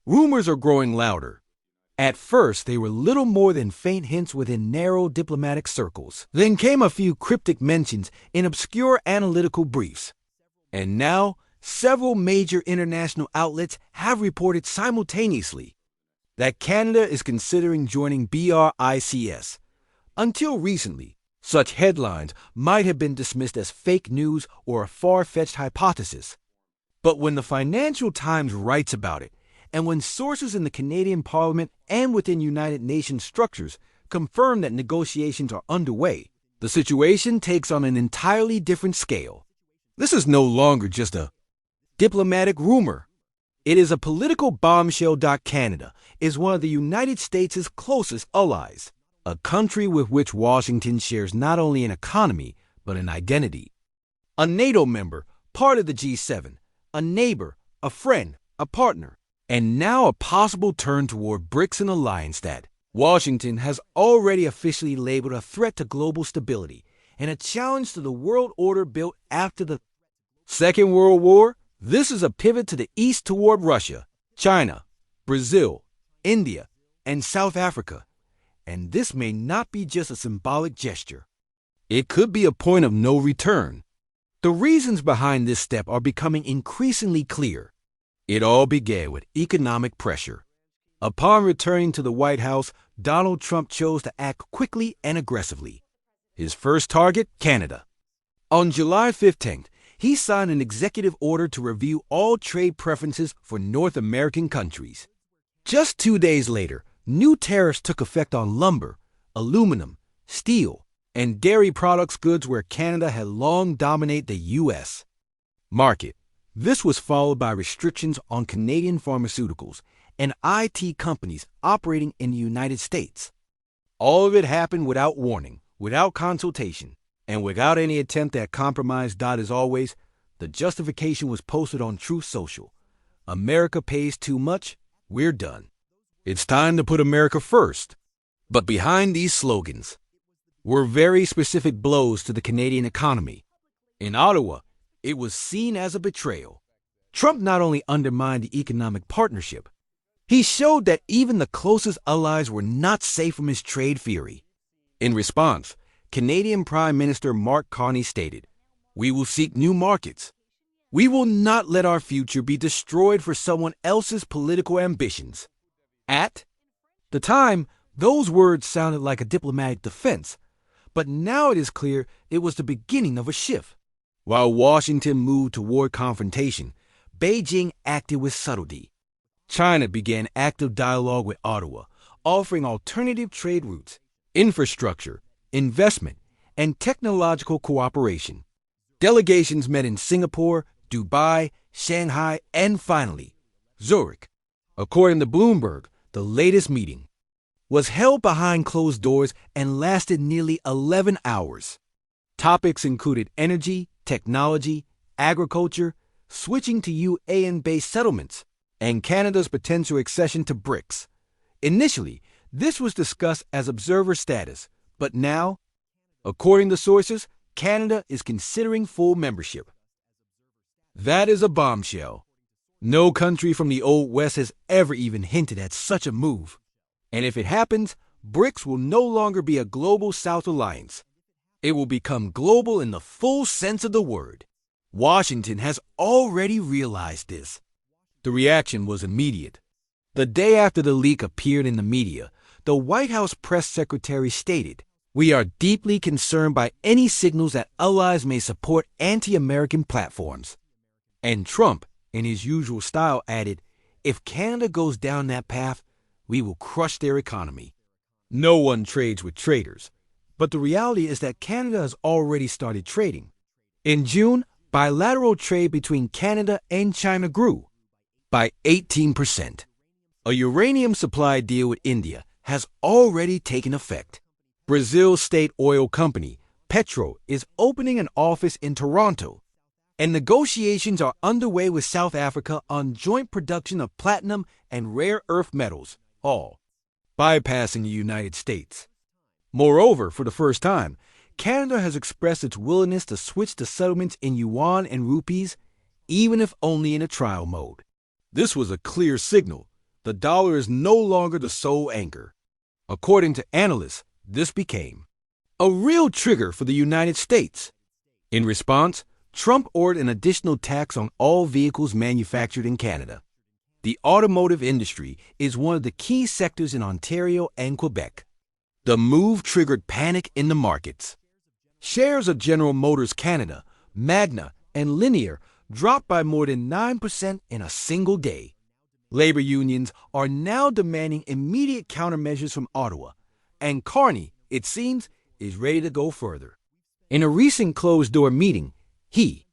Rumors are growing louder. At first, they were little more than faint hints within narrow diplomatic circles. Then came a few cryptic mentions in obscure analytical briefs. And now, several major international outlets have reported simultaneously that Canada is considering joining BRICS. Until recently, such headlines might have been dismissed as fake news or a far-fetched hypothesis. But when the Financial Times writes about it, and when sources in the Canadian Parliament and within United Nations structures confirm that negotiations are underway, the situation takes on an entirely different scale. This is no longer just a diplomatic rumor. It is a political bombshell. Canada is one of the United States' closest allies, a country with which Washington shares not only an economy, but an identity. A NATO member, part of the G7, a neighbor, a friend, a partner, and now a possible turn toward BRICS, an alliance that Washington has already officially labeled a threat to global stability and a challenge to the world order built after the Second World War. This is a pivot to the east toward Russia, China, Brazil, India, and South Africa. And this may not be just a symbolic gesture. It could be a point of no return. The reasons behind this step are becoming increasingly clear. It all began with economic pressure. Upon returning to the White House, Donald Trump chose to act quickly and aggressively. His first target, Canada. On July 15th, he signed an executive order to review all trade preferences for North American countries. Just 2 days later, new tariffs took effect on lumber, aluminum, steel, and dairy products goods where Canada had long dominated the U.S. market. This was followed by restrictions on Canadian pharmaceuticals and IT companies operating in the United States. All of it happened without warning, without consultation, and without any attempt at compromise. As always, the justification was posted on Truth Social. America pays too much, we're done. It's time to put America first. But behind these slogans were very specific blows to the Canadian economy. In Ottawa, it was seen as a betrayal. Trump not only undermined the economic partnership, he showed that even the closest allies were not safe from his trade fury. In response, Canadian Prime Minister Mark Carney stated, "We will seek new markets. We will not let our future be destroyed for someone else's political ambitions." At the time, those words sounded like a diplomatic defense, but now it is clear it was the beginning of a shift. While Washington moved toward confrontation, Beijing acted with subtlety. China began active dialogue with Ottawa, offering alternative trade routes, infrastructure, investment, and technological cooperation. Delegations met in Singapore, Dubai, Shanghai, and finally, Zurich. According to Bloomberg, the latest meeting was held behind closed doors and lasted nearly 11 hours. Topics included energy, technology, agriculture, switching to UAN-based settlements, and Canada's potential accession to BRICS. Initially, this was discussed as observer status, but now, according to sources, Canada is considering full membership. That is a bombshell. No country from the Old West has ever even hinted at such a move. And if it happens, BRICS will no longer be a global South alliance. It will become global in the full sense of the word. Washington has already realized this. The reaction was immediate. The day after the leak appeared in the media, the White House press secretary stated, "We are deeply concerned by any signals that allies may support anti-American platforms." And Trump, in his usual style, added, "If Canada goes down that path, we will crush their economy." No one trades with traitors, but the reality is that Canada has already started trading. In June, bilateral trade between Canada and China grew by 18%. A uranium supply deal with India has already taken effect. Brazil's state oil company, Petro, is opening an office in Toronto, and negotiations are underway with South Africa on joint production of platinum and rare earth metals, all bypassing the United States. Moreover, for the first time, Canada has expressed its willingness to switch to settlements in yuan and rupees, even if only in a trial mode. This was a clear signal. the dollar is no longer the sole anchor. According to analysts, this became a real trigger for the United States. In response, Trump ordered an additional tax on all vehicles manufactured in Canada. The automotive industry is one of the key sectors in Ontario and Quebec. The move triggered panic in the markets. Shares of General Motors Canada, Magna, and Linear dropped by more than 9% in a single day. Labor unions are now demanding immediate countermeasures from Ottawa, and Carney, it seems, is ready to go further. In a recent closed-door meeting, he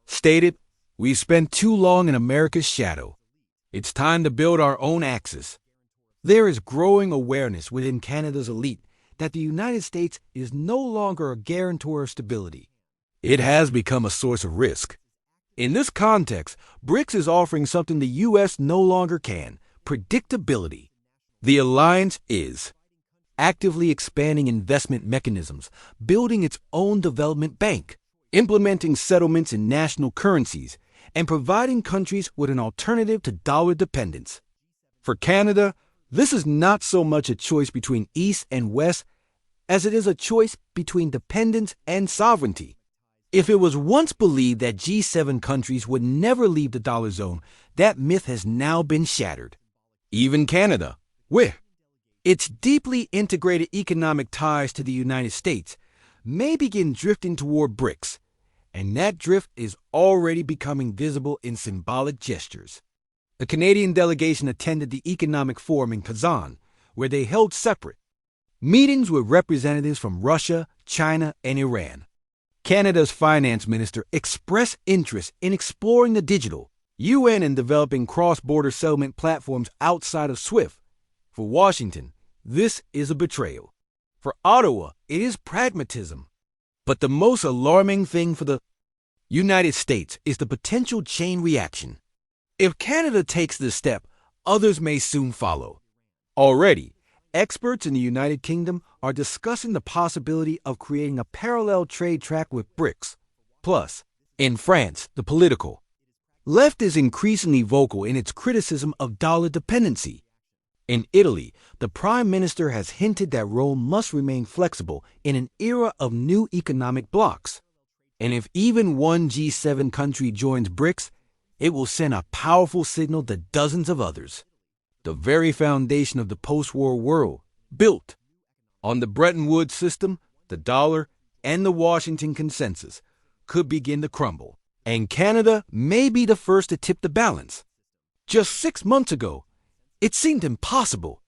stated, "We spent too long in America's shadow. It's time to build our own axis." There is growing awareness within Canada's elite that the United States is no longer a guarantor of stability. It has become a source of risk. In this context, BRICS is offering something the U.S. no longer can: predictability. The alliance is actively expanding investment mechanisms, building its own development bank, implementing settlements in national currencies, and providing countries with an alternative to dollar dependence. For Canada, this is not so much a choice between East and West as it is a choice between dependence and sovereignty. If it was once believed that G7 countries would never leave the dollar zone, that myth has now been shattered. Even Canada, with its deeply integrated economic ties to the United States, may begin drifting toward BRICS, and that drift is already becoming visible in symbolic gestures. The Canadian delegation attended the Economic Forum in Kazan, where they held separate meetings with representatives from Russia, China, and Iran. Canada's finance minister expressed interest in exploring the digital UN and developing cross-border settlement platforms outside of SWIFT. For Washington, this is a betrayal. For Ottawa, it is pragmatism. But the most alarming thing for the United States is the potential chain reaction. If Canada takes this step, others may soon follow. Already, experts in the United Kingdom are discussing the possibility of creating a parallel trade track with BRICS. Plus, in France, the political left is increasingly vocal in its criticism of dollar dependency. In Italy, the Prime Minister has hinted that Rome must remain flexible in an era of new economic blocs. And if even one G7 country joins BRICS, it will send a powerful signal to dozens of others. The very foundation of the post-war world, built on the Bretton Woods system, the dollar, and the Washington Consensus, could begin to crumble. And Canada may be the first to tip the balance. Just 6 months ago, it seemed impossible.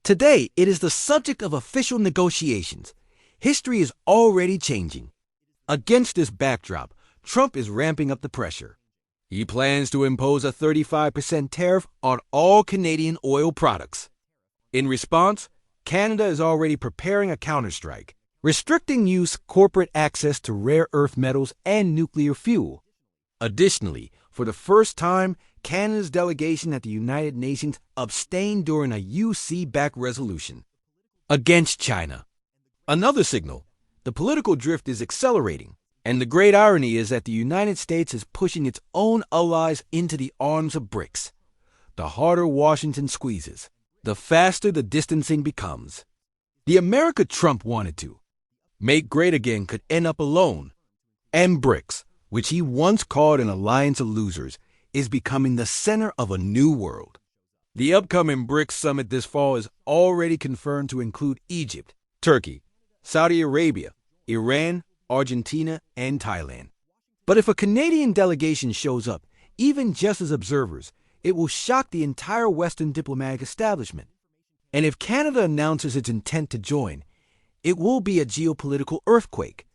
Today, it is the subject of official negotiations. History is already changing. Against this backdrop, Trump is ramping up the pressure. He plans to impose a 35% tariff on all Canadian oil products. In response, Canada is already preparing a counterstrike, restricting use corporate access to rare earth metals and nuclear fuel. Additionally, for the first time, Canada's delegation at the United Nations abstained during a UC-backed resolution against China. Another signal, the political drift is accelerating, and the great irony is that the United States is pushing its own allies into the arms of BRICS. The harder Washington squeezes, the faster the distancing becomes. The America Trump wanted to make great again could end up alone, and BRICS, which he once called an alliance of losers, is becoming the center of a new world. The upcoming BRICS summit this fall is already confirmed to include Egypt, Turkey, Saudi Arabia, Iran, Argentina, and Thailand. But if a Canadian delegation shows up, even just as observers, it will shock the entire Western diplomatic establishment. And if Canada announces its intent to join, it will be a geopolitical earthquake.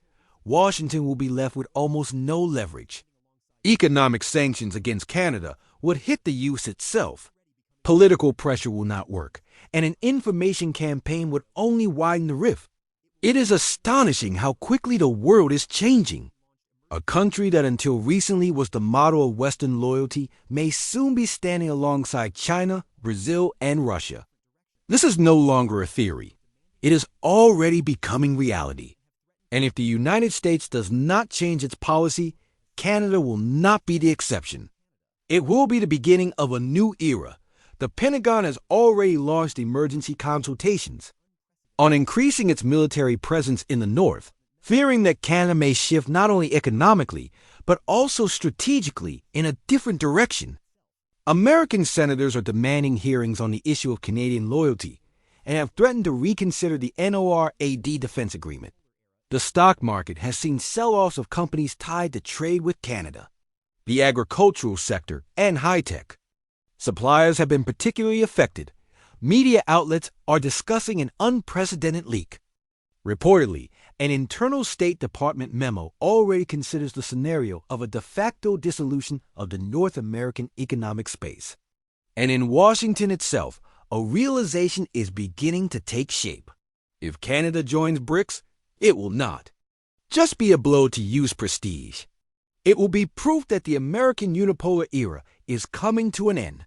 Washington will be left with almost no leverage. Economic sanctions against Canada would hit the U.S. itself. Political pressure will not work, and an information campaign would only widen the rift. It is astonishing how quickly the world is changing. A country that until recently was the model of Western loyalty may soon be standing alongside China, Brazil, and Russia. This is no longer a theory. It is already becoming reality. And if the United States does not change its policy, Canada will not be the exception. It will be the beginning of a new era, the Pentagon has already launched emergency consultations on increasing its military presence in the North, fearing that Canada may shift not only economically, but also strategically in a different direction. American senators are demanding hearings on the issue of Canadian loyalty and have threatened to reconsider the NORAD defense agreement. The stock market has seen sell-offs of companies tied to trade with Canada, the agricultural sector, and high-tech. Suppliers have been particularly affected. Media outlets are discussing an unprecedented leak. Reportedly, an internal State Department memo already considers the scenario of a de facto dissolution of the North American economic space. And in Washington itself, a realization is beginning to take shape. If Canada joins BRICS, it will not just be a blow to U.S. prestige. It will be proof that the American unipolar era is coming to an end.